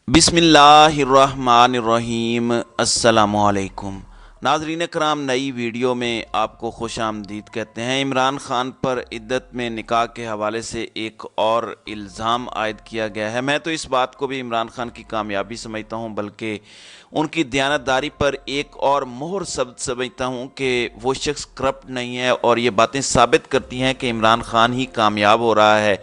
بسم اللہ الرحمن الرحیم۔ السلام علیکم ناظرین کرام، نئی ویڈیو میں آپ کو خوش آمدید کہتے ہیں۔ عمران خان پر عدت میں نکاح کے حوالے سے ایک اور الزام عائد کیا گیا ہے۔ میں تو اس بات کو بھی عمران خان کی کامیابی سمجھتا ہوں، بلکہ ان کی دیانتداری پر ایک اور مہر سمجھتا ہوں کہ وہ شخص کرپٹ نہیں ہے، اور یہ باتیں ثابت کرتی ہیں کہ عمران خان ہی کامیاب ہو رہا ہے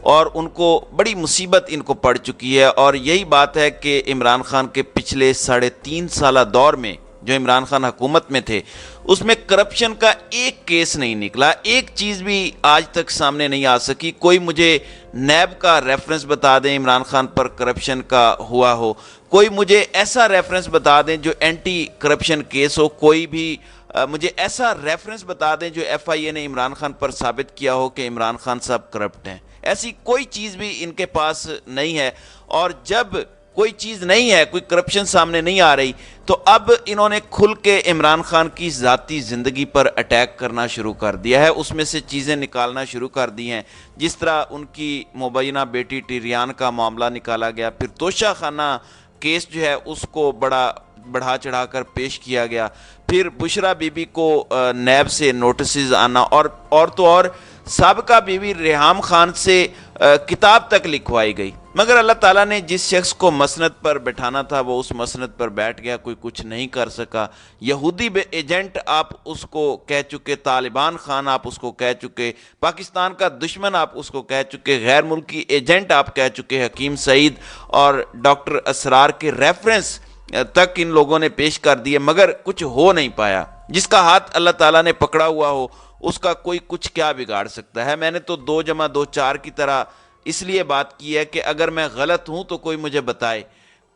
اور ان کو بڑی مصیبت ان کو پڑ چکی ہے۔ اور یہی بات ہے کہ عمران خان کے پچھلے 3.5 سالہ دور میں جو عمران خان حکومت میں تھے، اس میں کرپشن کا ایک کیس نہیں نکلا، ایک چیز بھی آج تک سامنے نہیں آ سکی۔ کوئی مجھے نیب کا ریفرنس بتا دیں عمران خان پر کرپشن کا ہوا ہو، کوئی مجھے ایسا ریفرنس بتا دیں جو اینٹی کرپشن کیس ہو، کوئی بھی مجھے ایسا ریفرنس بتا دیں جو ایف آئی اے نے عمران خان پر ثابت کیا ہو کہ عمران خان صاحب کرپٹ ہیں۔ ایسی کوئی چیز بھی ان کے پاس نہیں ہے، اور جب کوئی چیز نہیں ہے، کوئی کرپشن سامنے نہیں آ رہی، تو اب انہوں نے کھل کے عمران خان کی ذاتی زندگی پر اٹیک کرنا شروع کر دیا ہے، اس میں سے چیزیں نکالنا شروع کر دی ہیں، جس طرح ان کی مبینہ بیٹی ٹیریان کا معاملہ نکالا گیا، پھر توشہ خانہ کیس جو ہے اس کو بڑھا چڑھا کر پیش کیا گیا، پھر بشرا بی بی کو نیب سے نوٹسز آنا، اور تو اور سابقہ بیوی ریحام خان سے کتاب تک لکھوائی گئی، مگر اللہ تعالیٰ نے جس شخص کو مسند پر بٹھانا تھا وہ اس مسند پر بیٹھ گیا، کوئی کچھ نہیں کر سکا۔ یہودی ایجنٹ آپ اس کو کہہ چکے، طالبان خان آپ اس کو کہہ چکے، پاکستان کا دشمن آپ اس کو کہہ چکے، غیر ملکی ایجنٹ آپ کہہ چکے، حکیم سعید اور ڈاکٹر اسرار کے ریفرنس تک ان لوگوں نے پیش کر دیے، مگر کچھ ہو نہیں پایا۔ جس کا ہاتھ اللہ تعالیٰ نے پکڑا ہوا ہو اس کا کوئی کچھ کیا بگاڑ سکتا ہے۔ میں نے تو 2+2=4 کی طرح اس لیے بات کی ہے کہ اگر میں غلط ہوں تو کوئی مجھے بتائے۔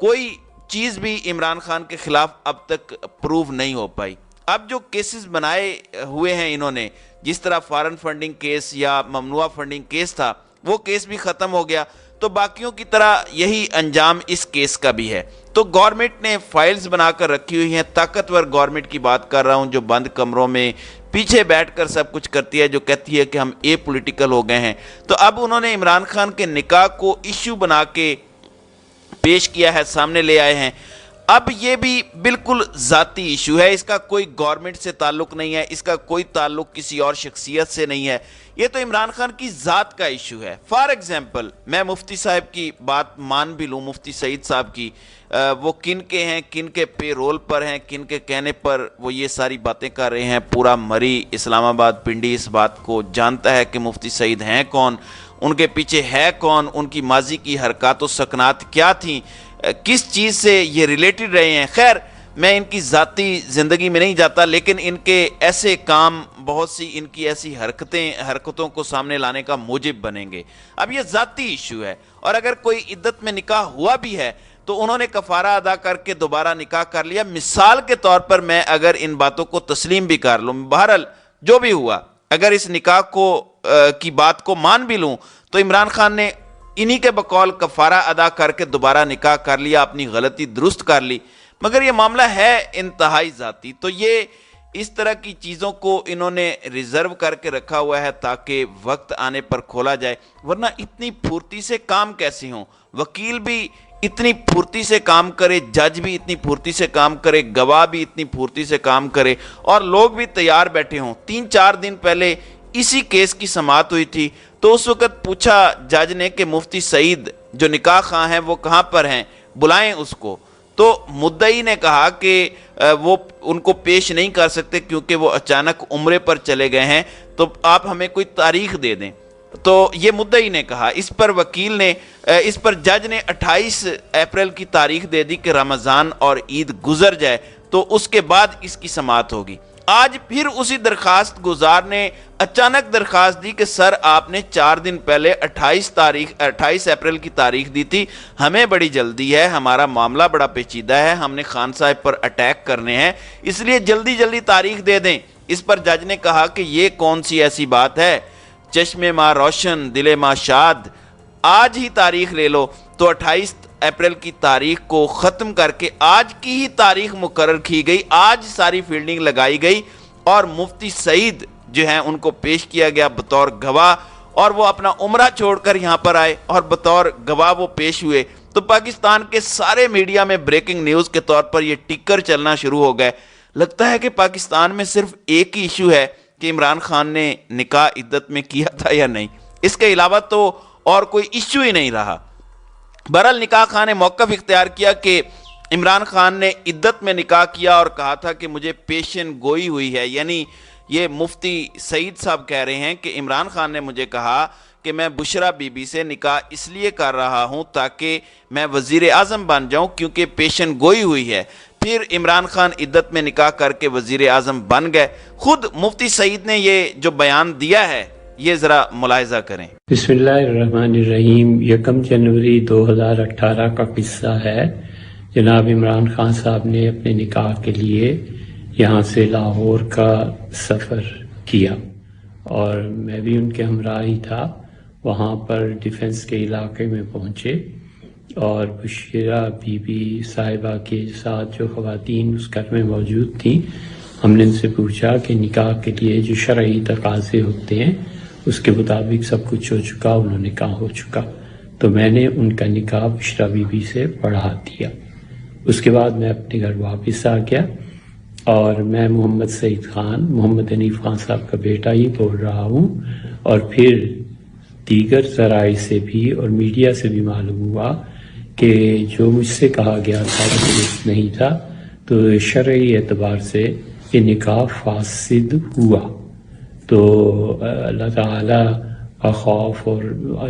کوئی چیز بھی عمران خان کے خلاف اب تک پروو نہیں ہو پائی۔ اب جو کیسز بنائے ہوئے ہیں انہوں نے، جس طرح فارن فنڈنگ کیس یا ممنوعہ فنڈنگ کیس تھا، وہ کیس بھی ختم ہو گیا، تو باقیوں کی طرح یہی انجام اس کیس کا بھی ہے۔ تو گورنمنٹ نے فائلز بنا کر رکھی ہوئی ہیں، طاقتور گورنمنٹ کی بات کر رہا ہوں، جو بند کمروں میں پیچھے بیٹھ کر سب کچھ کرتی ہے، جو کہتی ہے کہ ہم اے پولیٹیکل ہو گئے ہیں۔ تو اب انہوں نے عمران خان کے نکاح کو ایشو بنا کے پیش کیا ہے، سامنے لے آئے ہیں۔ اب یہ بھی بالکل ذاتی ایشو ہے، اس کا کوئی گورنمنٹ سے تعلق نہیں ہے، اس کا کوئی تعلق کسی اور شخصیت سے نہیں ہے، یہ تو عمران خان کی ذات کا ایشو ہے۔ فار ایگزامپل میں مفتی صاحب کی بات مان بھی لوں، مفتی سعید صاحب کی، وہ کن کے ہیں، کن کے پے رول پر ہیں، کن کے کہنے پر وہ یہ ساری باتیں کر رہے ہیں، پورا مری اسلام آباد پنڈی اس بات کو جانتا ہے کہ مفتی سعید ہیں کون، ان کے پیچھے ہے کون، ان کی ماضی کی حرکات و سکنات کیا تھیں، کس چیز سے یہ ریلیٹڈ رہے ہیں۔ خیر، میں ان کی ذاتی زندگی میں نہیں جاتا، لیکن ان کے ایسے کام، بہت سی ان کی ایسی حرکتوں کو سامنے لانے کا موجب بنیں گے۔ اب یہ ذاتی ایشو ہے، اور اگر کوئی عدت میں نکاح ہوا بھی ہے تو انہوں نے کفارہ ادا کر کے دوبارہ نکاح کر لیا۔ مثال کے طور پر میں اگر ان باتوں کو تسلیم بھی کر لوں، بہرحال جو بھی ہوا، اگر اس نکاح کی بات کو مان بھی لوں، تو عمران خان نے انہی کے بقول کفارہ ادا کر کے دوبارہ نکاح کر لیا، اپنی غلطی درست کر لی، مگر یہ معاملہ ہے انتہائی ذاتی۔ تو یہ اس طرح کی چیزوں کو انہوں نے ریزرو کر کے رکھا ہوا ہے تاکہ وقت آنے پر کھولا جائے، ورنہ اتنی پھرتی سے کام کیسے ہوں؟ وکیل بھی اتنی پھرتی سے کام کرے، جج بھی اتنی پھرتی سے کام کرے، گواہ بھی اتنی پھرتی سے کام کرے، اور لوگ بھی تیار بیٹھے ہوں۔ 3-4 دن پہلے اسی کیس کی سماعت ہوئی تھی، تو اس وقت پوچھا جج نے کہ مفتی سعید جو نکاح خواہ ہیں وہ کہاں پر ہیں، بلائیں اس کو۔ تو مدعی نے کہا کہ وہ ان کو پیش نہیں کر سکتے کیونکہ وہ اچانک عمرے پر چلے گئے ہیں، تو آپ ہمیں کوئی تاریخ دے دیں۔ تو یہ مدعی نے کہا، اس پر جج نے 28 اپریل کی تاریخ دے دی کہ رمضان اور عید گزر جائے تو اس کے بعد اس کی سماعت ہوگی۔ آج پھر اسی درخواست گزار نے اچانک درخواست دی کہ سر آپ نے 4 دن پہلے 28 اپریل کی تاریخ دی تھی، ہمیں بڑی جلدی ہے، ہمارا معاملہ بڑا پیچیدہ ہے، ہم نے خان صاحب پر اٹیک کرنے ہیں، اس لیے جلدی جلدی تاریخ دے دیں۔ اس پر جج نے کہا کہ یہ کون سی ایسی بات ہے، چشم ماں روشن دل ماں شاد، آج ہی تاریخ لے لو۔ تو 28 اپریل کی تاریخ کو ختم کر کے آج کی ہی تاریخ مقرر کی گئی، آج ساری فیلڈنگ لگائی گئی، اور مفتی سعید جو ہیں ان کو پیش کیا گیا بطور گواہ، اور وہ اپنا عمرہ چھوڑ کر یہاں پر آئے اور بطور گواہ وہ پیش ہوئے۔ تو پاکستان کے سارے میڈیا میں بریکنگ نیوز کے طور پر یہ ٹکر چلنا شروع ہو گئے. لگتا ہے کہ پاکستان میں صرف ایک ہی ایشو ہے کہ عمران خان نے نکاح عدت میں کیا تھا یا نہیں، اس کے علاوہ تو اور کوئی ایشو ہی نہیں رہا. بہرحال نکاح خان نے موقف اختیار کیا کہ عمران خان نے عدت میں نکاح کیا اور کہا تھا کہ مجھے پیشن گوئی ہوئی ہے. یعنی یہ مفتی سعید صاحب کہہ رہے ہیں کہ عمران خان نے مجھے کہا کہ میں بشرا بی بی سے نکاح اس لیے کر رہا ہوں تاکہ میں وزیر اعظم بن جاؤں کیونکہ پیشن گوئی ہوئی ہے. پھر عمران خان عدت میں نکاح کر کے وزیر اعظم بن گئے. خود مفتی سعید نے یہ جو بیان دیا ہے یہ ذرا ملاحظہ کریں. بسم اللہ الرحمن الرحیم. 1 جنوری 2018 کا قصہ ہے. جناب عمران خان صاحب نے اپنے نکاح کے لیے یہاں سے لاہور کا سفر کیا اور میں بھی ان کے ہمراہ ہی تھا. وہاں پر ڈیفنس کے علاقے میں پہنچے اور بشیرہ بی بی صاحبہ کے ساتھ جو خواتین اس گھر میں موجود تھیں، ہم نے ان سے پوچھا کہ نکاح کے لیے جو شرعی تقاضے ہوتے ہیں اس کے مطابق سب کچھ ہو چکا، انہوں نے کہا ہو چکا. تو میں نے ان کا نکاح بشرا بی بی سے پڑھا دیا. اس کے بعد میں اپنے گھر واپس آ گیا اور میں محمد سعید خان، محمد حنیف خان صاحب کا بیٹا ہی بول رہا ہوں. اور پھر دیگر ذرائع سے بھی اور میڈیا سے بھی معلوم ہوا کہ جو مجھ سے کہا گیا تھا وہ درست نہیں تھا. تو شرعی اعتبار سے یہ نکاح فاسد ہوا. تو اللہ تعالیٰ کا خوف اور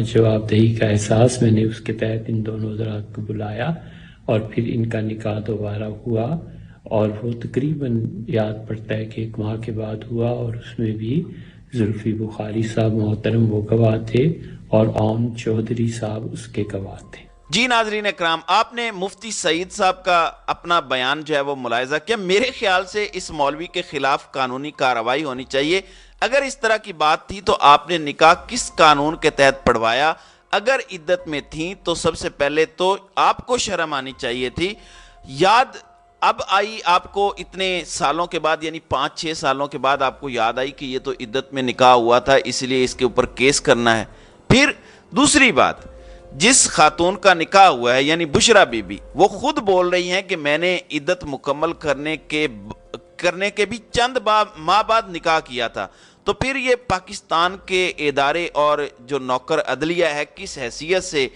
جواب دہی کا احساس میں نے اس کے تحت ان دونوں حضرات کو بلایا اور پھر ان کا نکاح دوبارہ ہوا. اور وہ تقریباً یاد پڑتا ہے کہ 1 ماہ کے بعد ہوا اور اس میں بھی زلفی بخاری صاحب محترم وہ گواہ تھے اور عون چودھری صاحب اس کے گواہ تھے. جی ناظرین اکرام، آپ نے مفتی سعید صاحب کا اپنا بیان جو ہے وہ ملاحظہ کیا. میرے خیال سے اس مولوی کے خلاف قانونی کارروائی ہونی چاہیے. اگر اس طرح کی بات تھی تو آپ نے نکاح کس قانون کے تحت پڑھوایا؟ اگر عدت میں تھیں تو سب سے پہلے تو آپ کو شرم آنی چاہیے تھی. یاد اب آئی آپ کو اتنے سالوں کے بعد، یعنی 5-6 سالوں کے بعد آپ کو یاد آئی کہ یہ تو عدت میں نکاح ہوا تھا اس لیے اس کے اوپر کیس کرنا ہے. پھر دوسری بات، جس خاتون کا نکاح ہوا ہے یعنی بشرا بی بی، وہ خود بول رہی ہیں کہ میں نے عدت مکمل کرنے کے بھی چند ماہ بعد نکاح کیا تھا. تو پھر یہ پاکستان کے ادارے اور جو نوکر عدلیہ ہے کس حیثیت سے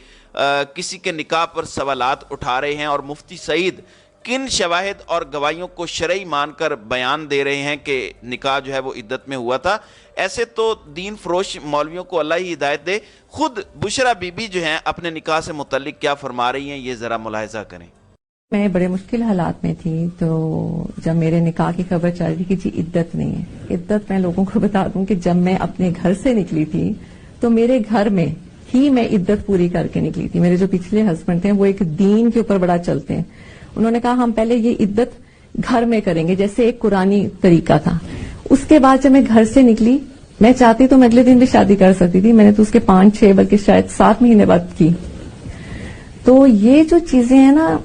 کسی کے نکاح پر سوالات اٹھا رہے ہیں اور مفتی سعید کن شواہد اور گواہیوں کو شرعی مان کر بیان دے رہے ہیں کہ نکاح جو ہے وہ عدت میں ہوا تھا. ایسے تو دین فروش مولویوں کو اللہ ہی ہدایت دے. خود بشرا بی بی جو ہیں اپنے نکاح سے متعلق کیا فرما رہی ہیں یہ ذرا ملاحظہ کریں. میں بڑے مشکل حالات میں تھی تو جب میرے نکاح کی خبر چل رہی کہ جی عدت نہیں ہے. عدت میں لوگوں کو بتا دوں کہ جب میں اپنے گھر سے نکلی تھی تو میرے گھر میں ہی میں عدت پوری کر کے نکلی تھی. میرے جو پچھلے ہسبینڈ تھے وہ ایک دین کے اوپر بڑا چلتے ہیں. انہوں نے کہا ہم پہلے یہ عدت گھر میں کریں گے جیسے ایک قرآنی طریقہ تھا. اس کے بعد جب میں گھر سے نکلی، میں چاہتی تو میں اگلے دن بھی شادی کر سکتی تھی. میں نے تو اس کے 5-6 بلکہ شاید 7 مہینے بعد کی. تو یہ جو چیزیں ہیں نا،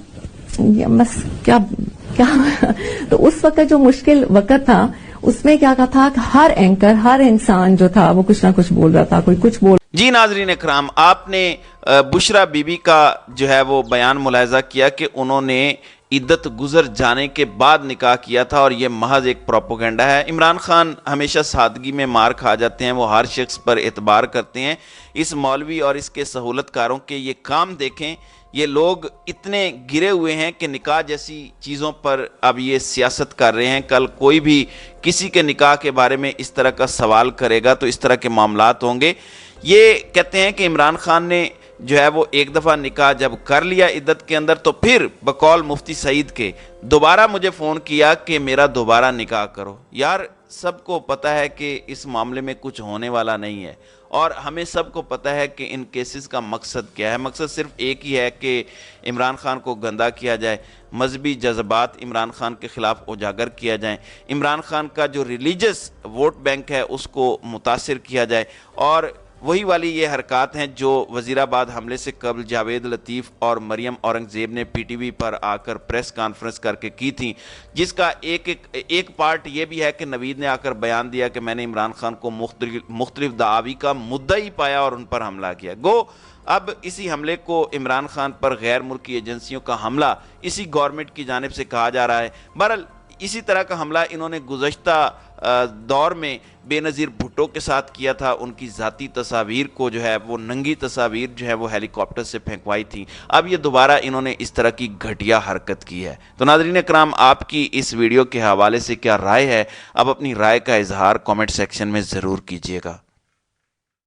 بس کیا تو اس وقت جو مشکل وقت تھا اس میں کیا تھا کہ ہر اینکر، ہر انسان جو تھا وہ کچھ نہ کچھ بول رہا تھا، کوئی کچھ بول. جی ناظرین اکرام، آپ نے بشرا بی بی کا جو ہے وہ بیان ملاحظہ کیا کہ انہوں نے عدت گزر جانے کے بعد نکاح کیا تھا اور یہ محض ایک پروپیگنڈا ہے. عمران خان ہمیشہ سادگی میں مار کھا جاتے ہیں، وہ ہر شخص پر اعتبار کرتے ہیں. اس مولوی اور اس کے سہولت کاروں کے یہ کام دیکھیں. یہ لوگ اتنے گرے ہوئے ہیں کہ نکاح جیسی چیزوں پر اب یہ سیاست کر رہے ہیں. کل کوئی بھی کسی کے نکاح کے بارے میں اس طرح کا سوال کرے گا تو اس طرح کے معاملات ہوں گے. یہ کہتے ہیں کہ عمران خان نے جو ہے وہ ایک دفعہ نکاح جب کر لیا عدت کے اندر تو پھر بقول مفتی سعید کے دوبارہ مجھے فون کیا کہ میرا دوبارہ نکاح کرو. یار سب کو پتہ ہے کہ اس معاملے میں کچھ ہونے والا نہیں ہے اور ہمیں سب کو پتہ ہے کہ ان کیسز کا مقصد کیا ہے. مقصد صرف ایک ہی ہے کہ عمران خان کو گندا کیا جائے، مذہبی جذبات عمران خان کے خلاف اجاگر کیا جائیں، عمران خان کا جو ریلیجس ووٹ بینک ہے اس کو متاثر کیا جائے. اور وہی والی یہ حرکات ہیں جو وزیرآباد حملے سے قبل جاوید لطیف اور مریم اورنگزیب نے پی ٹی وی پر آ کر پریس کانفرنس کر کے کی تھیں، جس کا ایک پارٹ یہ بھی ہے کہ نوید نے آ کر بیان دیا کہ میں نے عمران خان کو مختلف دعاوی کا مدعی پایا اور ان پر حملہ کیا. گو اب اسی حملے کو عمران خان پر غیر ملکی ایجنسیوں کا حملہ اسی گورنمنٹ کی جانب سے کہا جا رہا ہے۔ بہرحال اسی طرح کا حملہ انہوں نے گزشتہ دور میں بے نظیر بھٹو کے ساتھ کیا تھا، ان کی ذاتی تصاویر کو جو ہے وہ ننگی تصاویر جو ہے وہ ہیلی کاپٹر سے پھینکوائی تھی۔ اب یہ دوبارہ انہوں نے اس طرح کی گھٹیا حرکت کی ہے۔ تو ناظرین اکرام، آپ کی اس ویڈیو کے حوالے سے کیا رائے ہے؟ اب اپنی رائے کا اظہار کامنٹ سیکشن میں ضرور کیجیے گا۔